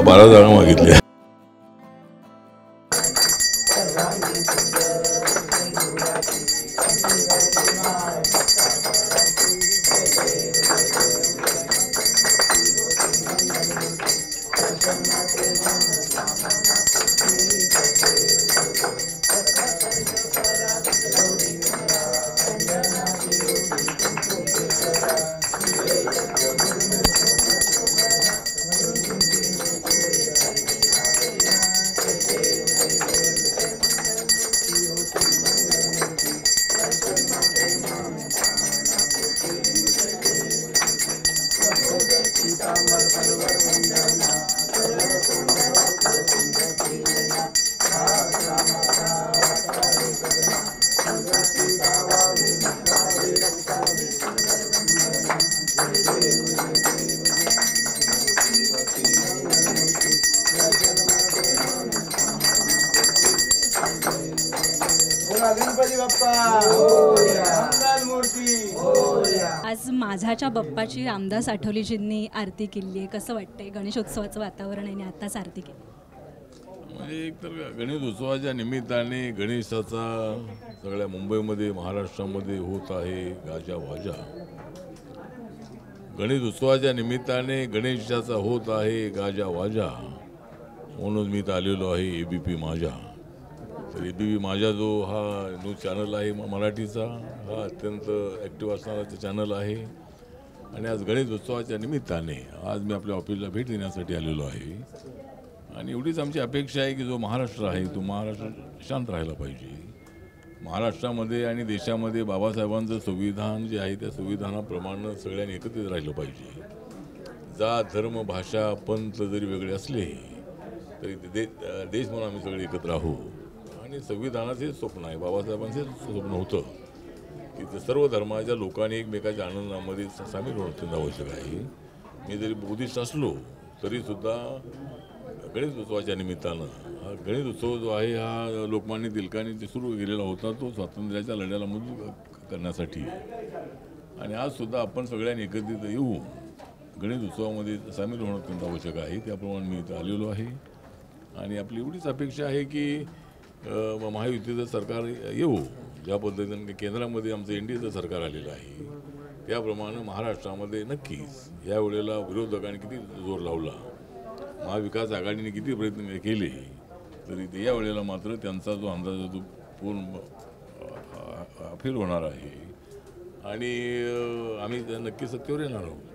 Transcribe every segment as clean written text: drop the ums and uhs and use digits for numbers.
12 जागा मागितल्या. आज माझाच्या बाप्पाची रामदास आठवलेजींनी आरती केली आहे. कसं वाटतंय? गणेशोत्सवाचं वातावरण आहे आणि आत्ताच आरती केली. म्हणजे एक तर गणेश उत्सवाच्या निमित्ताने गणेशाचा सगळ्या मुंबईमध्ये महाराष्ट्रामध्ये होत आहे गाजावाजा. गणेश उत्सवाच्या निमित्ताने गणेशाचा होत आहे गाजावाजा. म्हणून मी तर आलेलो आहे ABP माझा. तर ABP माझा जो हा न्यूज चॅनल आहे मराठीचा, हा अत्यंत ॲक्टिव्ह असणारा चॅनल आहे. आणि आज गणेश उत्सवाच्या निमित्ताने आज मी आपल्या ऑफिसला भेट देण्यासाठी आलेलो आहे. आणि एवढीच आमची अपेक्षा आहे की जो महाराष्ट्र आहे तो महाराष्ट्र शांत राहायला पाहिजे. महाराष्ट्रामध्ये आणि देशामध्ये बाबासाहेबांचं संविधान जे आहे त्या संविधानाप्रमाणे सगळ्यांनी एकत्रित राहिलं पाहिजे. जात धर्म भाषा पंथ जरी वेगळे असले तरी देश म्हणून आम्ही सगळे एकत्र राहू. आणि संविधानाचे स्वप्न आहे, बाबासाहेबांचे स्वप्न होतं की ते सर्व धर्माच्या लोकांनी एकमेकाच्या आनंदामध्ये सामील होणं आवश्यक आहे. मी जरी बुद्धिस्ट असलो तरीसुद्धा गणेश उत्सवाच्या निमित्तानं हा गणेश उत्सव जो आहे हा लोकमान्य टिळकांनी जे सुरू केलेला होता तो स्वातंत्र्याच्या लढ्याला मजबूत करण्यासाठी. आणि आजसुद्धा आपण सगळ्यांनी एकत्रित येऊ गणेश उत्सवामध्ये सामील होणं अत्यंत आवश्यक आहे. त्याप्रमाणे मी इथं आलेलो आहे. आणि आपली एवढीच अपेक्षा आहे की महायुतीचं सरकार येऊ. ज्या पद्धतीने केंद्रामध्ये आमचं NDAचं सरकार आलेलं आहे त्याप्रमाणे महाराष्ट्रामध्ये नक्कीच यावेळेला विरोधकांनी किती जोर लावला, महाविकास आघाडीने किती प्रयत्न केले तरी यावेळेला मात्र त्यांचा जो अंदाज तो पूर्ण फेल होणार आहे. आणि आम्ही नक्की सत्तेवर येणार आहोत.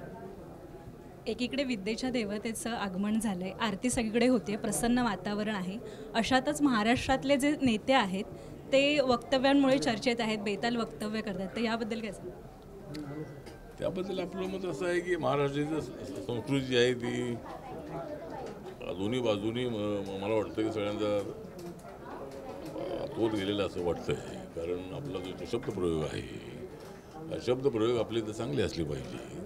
एकीकडे विद्येच्या देवतेचं आगमन झालंय, आरती सगळीकडे होते, प्रसन्न वातावरण आहे. अशातच महाराष्ट्रातले जे नेते आहेत ते वक्तव्यांमुळे चर्चेत आहेत, बेताल वक्तव्य करतात. तर याबद्दल काय सांगा? त्याबद्दल आपलं मत असं आहे की महाराष्ट्राची संस्कृती जी आहे ती दोन्ही बाजूनी मला वाटतं की सगळ्यांचा तोल गेलेला असं वाटतंय. कारण आपला जो शब्दप्रयोग आहे शब्दप्रयोग आपले तर चांगले असले पाहिजे.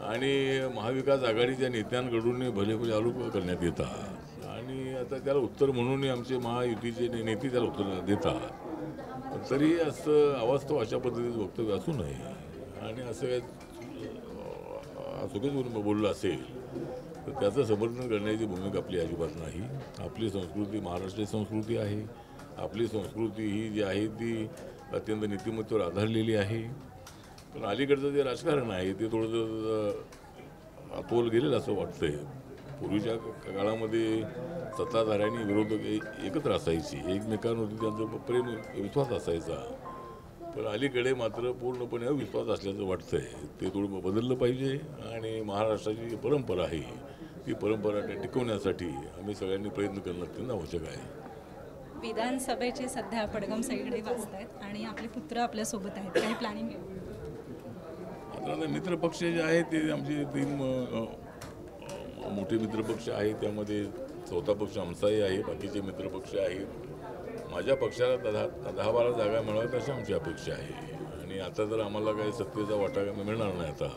आणि महाविकास आघाडीच्या नेत्यांकडून भले भले आरोप करण्यात येतात आणि आता त्याला उत्तर म्हणून आमचे महायुतीचे नेते त्याला उत्तर देतात. तरी असं अवास्तव अशा पद्धतीचं वक्तव्य असू नये. आणि असं काय चुकीचं बोललं असेल तर त्याचं समर्थन करण्याची भूमिका आपली अजिबात नाही. आपली संस्कृती महाराष्ट्राची संस्कृती आहे. आपली संस्कृती ही जी आहे ती अत्यंत नीतिमत्तेवर आधारलेली आहे. पण अलीकडचं जे राजकारण आहे ते थोडंसं तोल गेलेलं असं वाटतंय. पूर्वीच्या काळामध्ये सत्ताधाऱ्यांनी विरोधक एकत्र असायची, एकमेकांवरती त्यांचं प्रेम विश्वास असायचा. पण अलीकडे मात्र पूर्णपणे अविश्वास असल्याचं वाटतंय. ते थोडं बदललं पाहिजे. आणि महाराष्ट्राची जी परंपरा आहे ती परंपरा टिकवण्यासाठी आम्ही सगळ्यांनी प्रयत्न करणं अत्यंत आवश्यक आहे. विधानसभेचे सध्या पडघम सगळीकडे वाजत आहेत आणि आपले पुत्र आपल्यासोबत आहेत, काही प्लॅनिंग आहे? आता मित्रपक्ष जे आहेत ते आमचे 3 मोठे मित्रपक्ष आहेत. त्यामध्ये चौथा पक्ष आमचाही आहे, बाकीचे मित्रपक्ष आहेत. माझ्या पक्षाला 10-12 जागा मिळाव्यात अशी आमची अपेक्षा आहे. आणि आता तर आम्हाला काही सत्तेचा वाटा मिळणार नाही आता.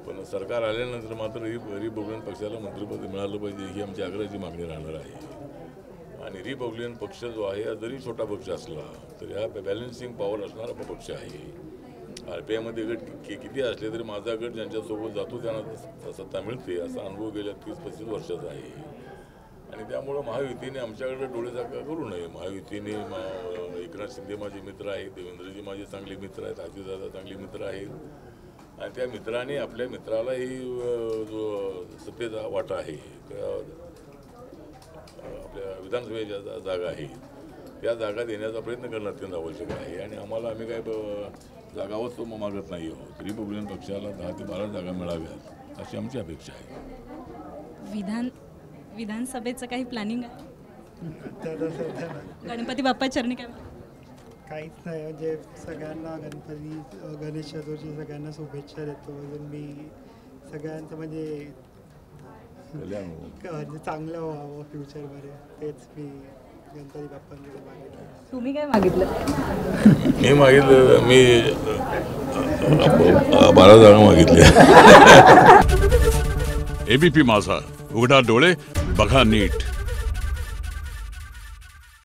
पण सरकार आल्यानंतर मात्र रिपब्लिकन पक्षाला मंत्रिपद मिळालं पाहिजे ही आमची आग्रहाची मागणी राहणार आहे. आणि रिपब्लिकन पक्ष जो आहे हा जरी छोटा पक्ष असला तरी हा बॅलन्सिंग पॉवर असणारा पक्ष आहे. RPIमध्ये गट किती असले तरी माझा गट ज्यांच्यासोबत जातो त्यांना सत्ता मिळते असा अनुभव गेल्या 30-35 वर्षाचा आहे. आणि त्यामुळं महायुतीने आमच्याकडे डोळेझाका करू नये. महायुतीने एकनाथ शिंदे माझे मित्र आहेत, देवेंद्रजी माझे चांगले मित्र आहेत, अजितदादा चांगले मित्र आहेत आणि त्या मित्राने आपल्या मित्रालाही जो सत्तेचा वाटा आहे आपल्या विधानसभेच्या जागा आहे त्या जागा देण्याचा प्रयत्न करणं अत्यंत आवश्यक आहे. आणि आम्ही काय जागावच मागत नाही आहोत. रिपब्लिकन पक्षाला 10 ते 12 जागा मिळाव्यात अशी आमची अपेक्षा आहे. विधानसभेचं काही प्लॅनिंग आहे? गणपती बाप्पा चरणी काय? काहीच नाही. म्हणजे सगळ्यांना गणेश चतुर्थी सगळ्यांना शुभेच्छा देतो. अजून मी सगळ्यांचं म्हणजे चांगलं व्हावं फ्युचरमध्ये तेच मी गणपती बाप्पांकडे मागितलं. तुम्ही काय मागितलं? मी 12 जागा मागितल्या. ABP माझा, उघडा डोळे बघा नीट.